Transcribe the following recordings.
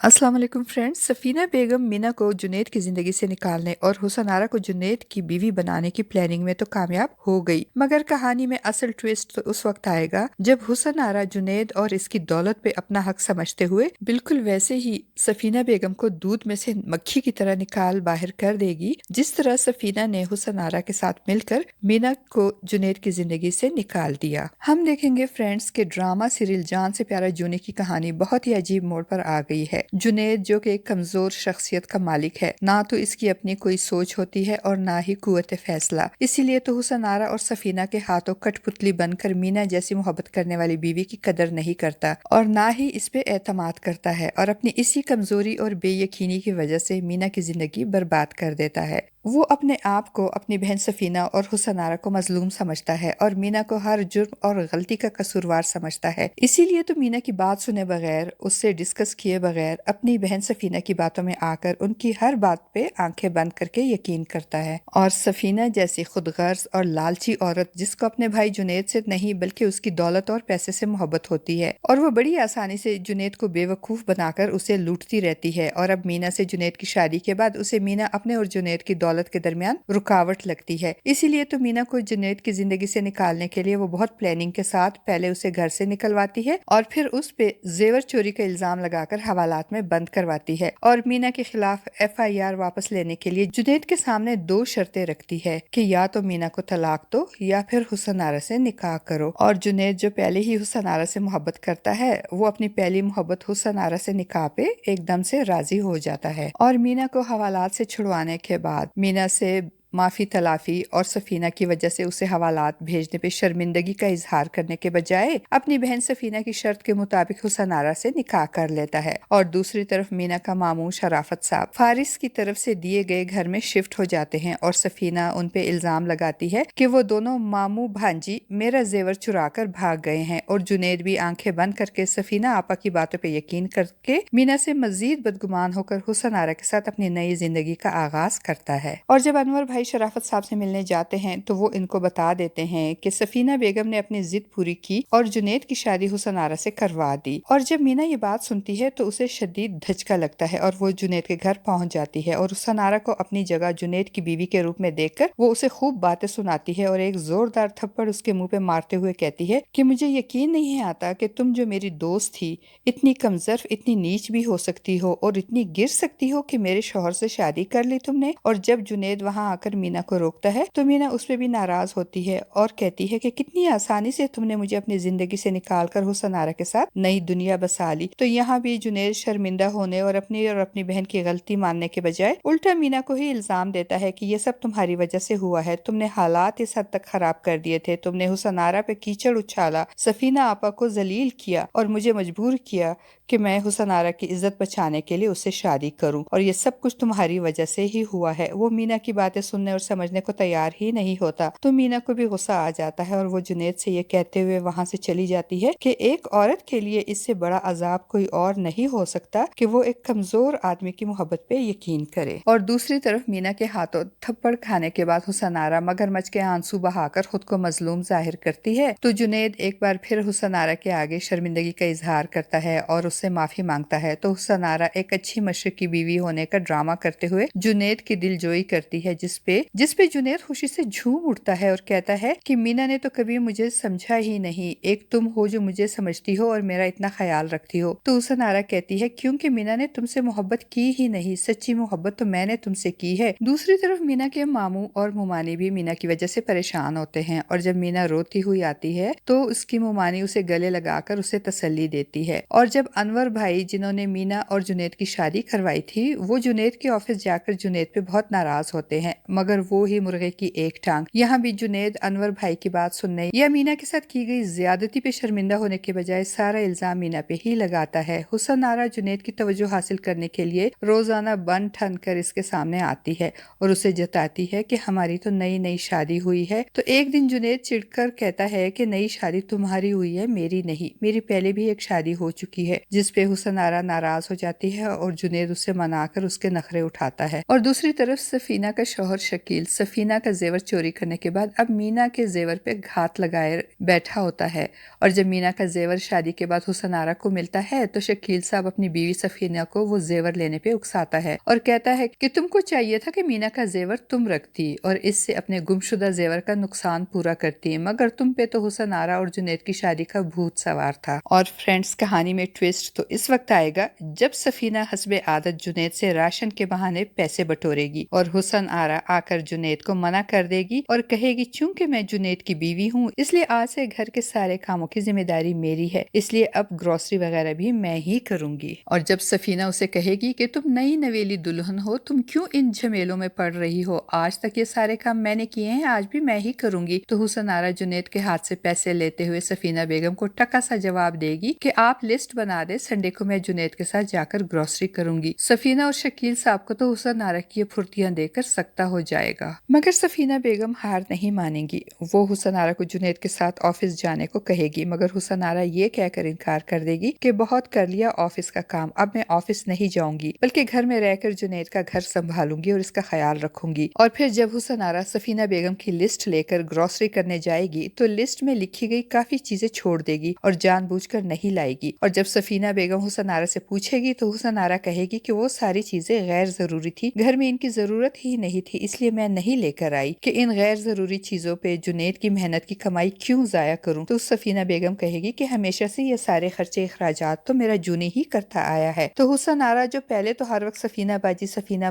अस्सलाम वालेकुम फ्रेंड्स। सफ़ीना बेगम मीना को जुनैद की ज़िंदगी से निकालने और हुसन आरा को जुनैद की बीवी बनाने की प्लानिंग में तो कामयाब हो गई, मगर कहानी में असल ट्विस्ट तो उस वक्त आएगा जब हुसन आरा जुनैद और इसकी दौलत पे अपना हक समझते हुए बिल्कुल वैसे ही सफ़ीना बेगम को दूध में से मक्खी की तरह निकाल बाहर कर देगी, जिस तरह सफ़ीना ने हुसन आरा के साथ मिलकर मीना को जुनैद की ज़िंदगी से निकाल दिया। हम देखेंगे फ्रेंड्स के ड्रामा सीरियल जान से प्यारा जूने की कहानी बहुत ही अजीब मोड़ पर आ गई है। जुनैद जो कि एक कमजोर शख्सियत का मालिक है, ना तो इसकी अपनी कोई सोच होती है और ना ही कुव्वत फैसला, इसीलिए तो हुसन आरा और सफीना के हाथों कठपुतली बनकर मीना जैसी मोहब्बत करने वाली बीवी की कदर नहीं करता और ना ही इस पे एतमाद करता है और अपनी इसी कमजोरी और बेयकीनी की वजह से मीना की जिंदगी बर्बाद कर देता है। वो अपने आप को अपनी बहन सफीना और हुसन आरा को मजलूम समझता है और मीना को हर जुर्म और गलती का कसूरवार समझता है। इसीलिए तो मीना की बात सुने बगैर, उससे डिस्कस किए बगैर अपनी बहन सफीना की बातों में आकर उनकी हर बात पे आंखें बंद करके यकीन करता है। और सफीना जैसी खुदगर्ज और लालची औरत जिसको अपने भाई जुनैद से नहीं बल्कि उसकी दौलत और पैसे से मोहब्बत होती है और वो बड़ी आसानी से जुनैद को बेवकूफ बनाकर उसे लूटती रहती है, और अब मीना से जुनैद की शादी के बाद उसे मीना अपने और जुनैद की दौलत के दरमियान रुकावट लगती है। इसीलिए तो मीना को जुनैद की जिंदगी से निकालने के लिए वो बहुत प्लानिंग के साथ पहले उसे घर से निकलवाती है और फिर उस पे जेवर चोरी का इल्जाम लगाकर हवालात में बंद करवाती है और मीना के खिलाफ FIR वापस लेने के लिए जुनैद के सामने दो शर्तें रखती है कि या तो मीना को तलाक दो या फिर हुसन आरा से निकाह करो। और जुनैद जो पहले ही हुसन आरा से मोहब्बत करता है, वो अपनी पहली मोहब्बत हुसन आरा से निकाह पे एकदम से राजी हो जाता है और मीना को हवालात से छुड़वाने के बाद मीना से माफी तलाफी और सफीना की वजह से उसे हवालात भेजने पे शर्मिंदगी का इजहार करने के बजाय अपनी बहन सफीना की शर्त के मुताबिक हुसन आरा से निकाह कर लेता है। और दूसरी तरफ मीना का मामू शराफत साहब फारिस की तरफ से दिए गए घर में शिफ्ट हो जाते हैं और सफीना उन पे इल्जाम लगाती है कि वो दोनों मामू भांजी मेरा जेवर चुरा कर भाग गए हैं, और जुनैद भी आंखें बंद करके सफीना आपा की बातों पे यकीन करके मीना से मजीद बदगुमान होकर हुसन आरा के साथ अपनी नई जिंदगी का आगाज करता है। और जब अनवर भाई शराफत साहब से मिलने जाते हैं तो वो इनको बता देते हैं कि सफीना बेगम ने अपनी जिद पूरी की और जुनैद की शादी हुसन आरा से करवा दी। और जब मीना ये बात सुनती है तो उसे शदीद धचका लगता है और वो जुनैद के घर पहुंच जाती है और हुसन आरा को अपनी जगह जुनैद की बीवी के रूप में देखकर वो उसे खूब बातें सुनाती है और एक जोरदार थप्पड़ उसके मुंह पे मारते हुए कहती है कि मुझे यकीन नहीं आता कि तुम जो मेरी दोस्त थी इतनी कमजोर, इतनी नीच भी हो सकती हो और इतनी गिर सकती हो कि मेरे शौहर से शादी कर ली तुमने। और जब जुनैद वहां आकर मीना को रोकता है तो मीना उस पे भी नाराज होती है और कहती है कि कितनी आसानी से तुमने मुझे अपनी जिंदगी से निकाल कर हुसन आरा के साथ नई दुनिया बसा ली। तो यहाँ भी जुनैद शर्मिंदा होने और अपनी बहन की गलती मानने के बजाय उल्टा मीना को ही इल्जाम देता है कि ये सब तुम्हारी वजह से हुआ है, तुमने हालात इस हद तक खराब कर दिए थे, तुमने हुसन आरा पे कीचड़ उछाला, सफीना आपा को जलील किया और मुझे मजबूर किया कि मैं हुसन आरा की इज्जत बचाने के लिए उससे शादी करूं, और ये सब कुछ तुम्हारी वजह से ही हुआ है। वो मीना की बातें सुनने और समझने को तैयार ही नहीं होता तो मीना को भी गुस्सा आ जाता है और वो जुनैद से ये कहते हुए वहां से चली जाती है कि एक औरत के लिए इससे बड़ा अजाब कोई और नहीं हो सकता कि वो एक कमजोर आदमी की मोहब्बत पे यकीन करे। और दूसरी तरफ मीना के हाथों थप्पड़ खाने के बाद हुसन आरा मगरमच्छ के आंसू बहाकर खुद को मजलूम जाहिर करती है तो जुनैद एक बार फिर हुसन आरा के आगे शर्मिंदगी का इजहार करता है और उससे माफी मांगता है। तो हुसन आरा एक अच्छी मशरक की बीवी होने का ड्रामा करते हुए जुनैद की दिलजोई करती है, जिसपे जुनैद खुशी से झूम उठता है और कहता है कि मीना ने तो कभी मुझे समझा ही नहीं, एक तुम हो जो मुझे समझती हो और मेरा इतना ख्याल रखती हो। तो हुसन आरा कहती है क्योंकि मीना ने तुमसे मोहब्बत की ही नहीं, सच्ची मोहब्बत तो मैंने तुमसे की है। दूसरी तरफ मीना के मामू और मुमानी भी मीना की वजह से परेशान होते हैं और जब मीना रोती हुई आती है तो उसकी मुमानी उसे गले लगाकर उसे तसल्ली देती है। और जब अनवर भाई जिन्होंने मीना और जुनैद की शादी करवाई थी वो जुनैद के ऑफिस जाकर जुनैद पे बहुत नाराज होते हैं, मगर वो ही मुर्गे की एक टांग। यहाँ भी जुनैद अनवर भाई की बात सुनने या मीना के साथ की गई ज्यादती पे शर्मिंदा होने के बजाय सारा इल्जाम मीना पे ही लगाता है। हुसन आरा जुनैद की तवज्जो हासिल करने के लिए रोजाना बन ठन कर इसके सामने आती है और उसे जताती है कि हमारी तो नई नई शादी हुई है। तो एक दिन जुनैद चिढ़कर कहता है कि नई शादी तुम्हारी हुई है, मेरी नहीं, मेरी पहले भी एक शादी हो चुकी है, जिसपे हुसन आरा नाराज हो जाती है और जुनैद उससे मनाकर उसके नखरे उठाता है। और दूसरी तरफ सफीना का शौहर शकील सफीना का जेवर चोरी करने के बाद अब मीना के जेवर पे घात लगाए बैठा होता है। और जब मीना का जेवर शादी के बाद हुसन आरा को मिलता है तो शकील साहब अपनी बीवी सफीना को वो जेवर लेने पे उकसाता है और कहता है कि तुमको चाहिए था कि मीना का जेवर तुम रखती और इससे अपने गुमशुदा जेवर का नुकसान पूरा करती, मगर तुम पे तो हुसन आरा और जुनैद की शादी का भूत सवार था। और फ्रेंड्स, कहानी में ट्विस्ट तो इस वक्त आएगा जब सफीना हस्बे आदत जुनैद से राशन के बहाने पैसे बटोरेगी और हुसन आरा आकर जुनैद को मना कर देगी और कहेगी चूंकि मैं जुनैद की बीवी हूँ इसलिए आज से घर के सारे कामों की जिम्मेदारी मेरी है, इसलिए अब ग्रोसरी वगैरह भी मैं ही करूंगी। और जब सफीना उसे कहेगी कि तुम नई नवेली दुल्हन हो, तुम क्यों इन झमेलों में पड़ रही हो, आज तक ये सारे काम मैंने किए हैं, आज भी मैं ही करूंगी। तो हुसन आरा जुनैद के हाथ से पैसे लेते हुए सफीना बेगम को टका सा जवाब देगी कि आप लिस्ट बना दे, संडे को मैं जुनैद के साथ जाकर ग्रोसरी करूंगी। सफीना और शकील साहब को तो हुसन आरा की ये फुर्तियां देकर सकता हो जाएगा, मगर सफीना बेगम हार नहीं मानेंगी। वो हुसन आरा को जुनैद के साथ ऑफिस जाने को कहेगी, मगर हुसन आरा ये कहकर इनकार कर देगी कि बहुत कर लिया ऑफिस का काम, अब मैं ऑफिस नहीं जाऊंगी बल्कि घर में रहकर जुनैद का घर संभालूंगी और इसका ख्याल रखूंगी। और फिर जब हुसन आरा सफीना बेगम की लिस्ट लेकर ग्रोसरी करने जाएगी तो लिस्ट में लिखी गई काफी चीजें छोड़ देगी और जानबूझकर नहीं लाएगी। और जब सफीना बेगम हुसन आरा से पूछेगी तो हुसन आरा कहेगी कि वो सारी चीजें गैर जरूरी थी, घर में इनकी जरूरत ही नहीं थी, इसलिए मैं नहीं लेकर आई कि इन गैर जरूरी चीजों पे जुनैद की मेहनत की कमाई क्यों जाया करूं। तो सफीना बेगम कहेगी कि हमेशा से ये सारे खर्चे अखराजात तो मेरा जूनी ही करता आया है। तो हुसन आरा जो पहले तो हर वक्त सफीना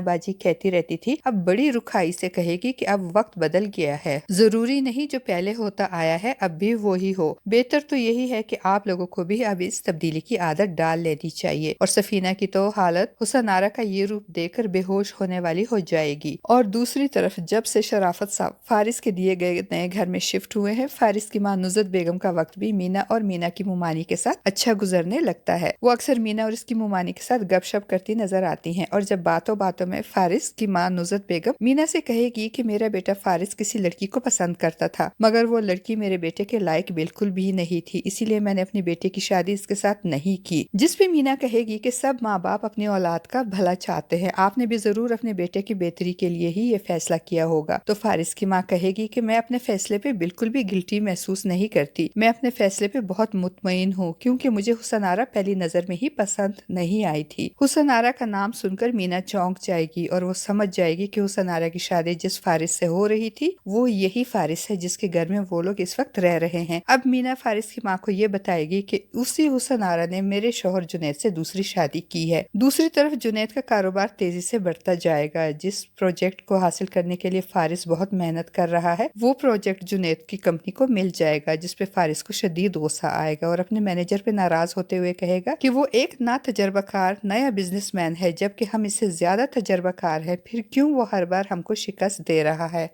बाजी कहती रहती थी, अब बड़ी रुखाई से कहेगी कि अब वक्त बदल गया है, जरूरी नहीं जो पहले होता आया है अब भी वो ही हो, बेहतर तो यही है कि आप लोगों को भी अब इस तब्दीली की आदत डाल लेनी चाहिए। और सफीना की तो हालत हुसन आरा का ये रूप देखकर बेहोश होने वाली हो जाएगी। और दूसरी तरफ जब से शराफत साहब फारिस के दिए गए नए घर में शिफ्ट हुए हैं, फारिस की मां नुज़रत बेगम का वक्त भी मीना और मीना की मुमानी के साथ अच्छा गुजरने लगता है। वो अक्सर मीना और इसकी मुमानी के साथ गपशप करती नजर आती हैं। और जब बातों बातों में फारिस की मां नुज़रत बेगम मीना से कहेगी कि मेरा बेटा फारिस किसी लड़की को पसंद करता था, मगर वो लड़की मेरे बेटे के लायक बिल्कुल भी नहीं थी, इसीलिए मैंने अपनी बेटे की शादी इसके साथ नहीं की। जिस पे मीना कहेगी कि सब माँ बाप अपनी औलाद का भला चाहते हैं, आपने भी जरूर अपने बेटे की बेहतरी के लिए ही ये फैसला किया होगा। तो फारिस की माँ कहेगी कि मैं अपने फैसले पे बिल्कुल भी गिल्टी महसूस नहीं करती, मैं अपने फैसले पे बहुत मुतमईन हूँ, क्योंकि मुझे हुसन आरा पहली नजर में ही पसंद नहीं आई थी। हुसन आरा का नाम सुनकर मीना चौंक जाएगी और वो समझ जाएगी कि हुसन आरा की शादी जिस फारिस से हो रही थी वो यही फारिस है जिसके घर में वो लोग इस वक्त रह रहे हैं। अब मीना फारिस की माँ को ये बताएगी कि उसी हुसन आरा ने मेरे शोहर जुनैद से दूसरी शादी की है। दूसरी तरफ जुनैद का कारोबार तेजी से बढ़ता जाएगा। जिस प्रोजेक्ट को हासिल करने के लिए फारिस बहुत मेहनत कर रहा है, वो प्रोजेक्ट जुनैद की कंपनी को मिल जाएगा, जिसपे फारिस को शदीद गुस्सा आएगा और अपने मैनेजर पे नाराज होते हुए कहेगा कि वो एक ना तजर्बाकार नया बिजनेसमैन है, जबकि हम इससे ज्यादा तजर्बाकार है, फिर क्यों वो हर बार हमको शिकस्त दे रहा है।